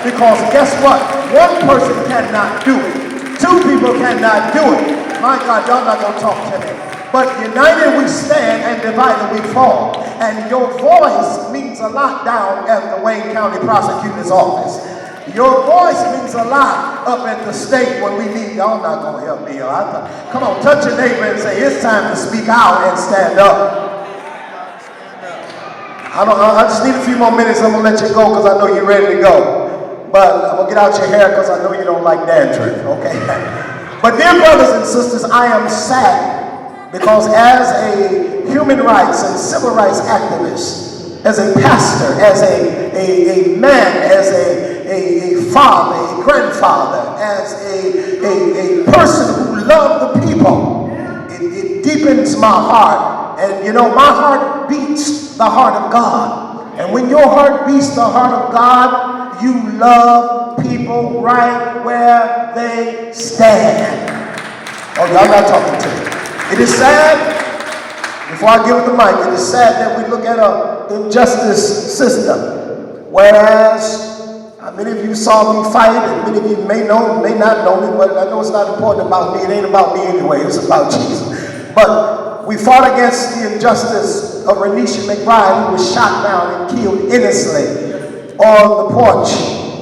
Because guess what? One person cannot do it. Two people cannot do it. My God, y'all not going to talk to me. But united we stand and divided we fall. And your voice means a lot down at the Wayne County Prosecutor's Office. Your voice means a lot up at the state when we need. Y'all not going to help me. Come on, touch your neighbor and say, it's time to speak out and stand up. I just need a few more minutes. I'm going to let you go because I know you're ready to go. But I'm going to get out your hair because I know you don't like dandruff, okay? But dear brothers and sisters, I am sad because as a human rights and civil rights activist, as a pastor, as a man, as a father, a grandfather, as a person who loved the people, it deepens my heart. And you know, my heart beats the heart of God. And when your heart beats the heart of God, you love people right where they stand. Oh, y'all not talking to me. It is sad, before I give it the mic, it is sad that we look at an injustice system. Whereas, many of you saw me fight, and many of you may not know me, but I know it's not important about me. It ain't about me anyway, it's about Jesus. But we fought against the injustice of Renisha McBride, who was shot down and killed innocently on the porch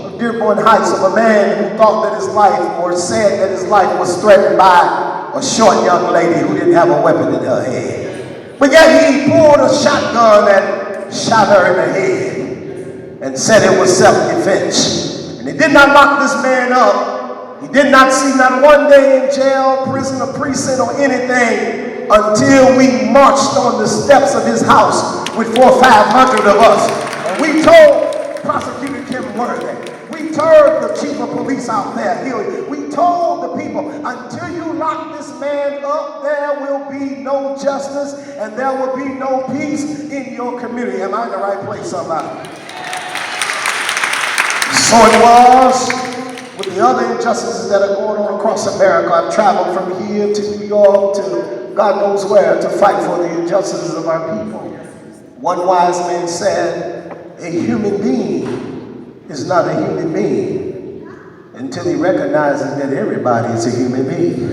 of Dearborn Heights of a man who thought that his life, or said that his life was threatened by a short young lady who didn't have a weapon in her head. But yet he pulled a shotgun and shot her in the head and said it was self-defense. And he did not lock this man up. He did not see not one day in jail, prison, or precinct, or anything until we marched on the steps of his house with 400 or 500 of us. And we told Prosecutor Kim Worthy, we told the chief of police out there, we told the people, until you lock this man up, there will be no justice and there will be no peace in your community. Am I in the right place, somebody? So it was with the other injustices that are going on across America. I've traveled from here to New York to God knows where to fight for the injustices of our people. One wise man said, a human being is not a human being until he recognizes that everybody is a human being.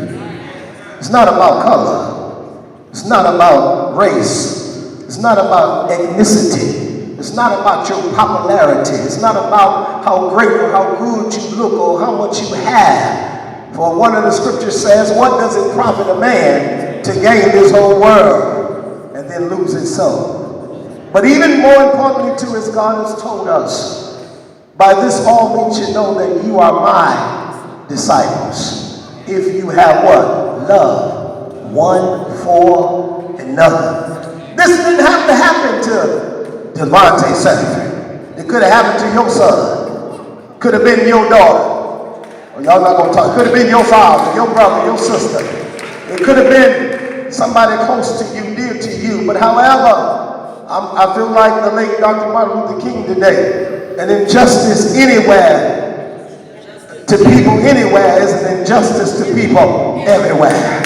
It's not about color. It's not about race. It's not about ethnicity. It's not about your popularity. It's not about how great or how good you look or how much you have. For one of the scriptures says, what does it profit a man to gain this whole world and then lose his soul? But even more importantly too, as God has told us, by this all men should know that you are my disciples, if you have what? Love one for another. This didn't have to happen to Devontae Sanford. It could have happened to your son. Could have been your daughter. Well, y'all not going to talk. It could have been your father, your brother, your sister. It could have been somebody close to you, dear to you. But however, I feel like the late Dr. Martin Luther King today, an injustice anywhere to people anywhere is an injustice to people everywhere.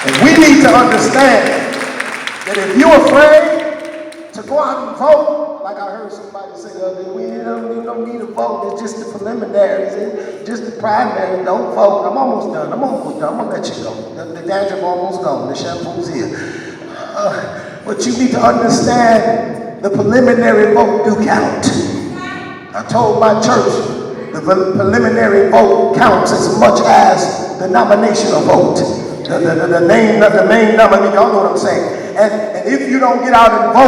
And we need to understand that if you're afraid to go out and vote, like I heard somebody say the other day, we don't need a vote, it's just the preliminaries, it's just the primary, don't vote. I'm almost done, I'm going to let you go. The dandruff almost gone, the shampoo's here. But you need to understand the preliminary vote do count. I told my church the preliminary vote counts as much as the nominational vote. The main nominee, y'all know what I'm saying. And if you don't get out and vote,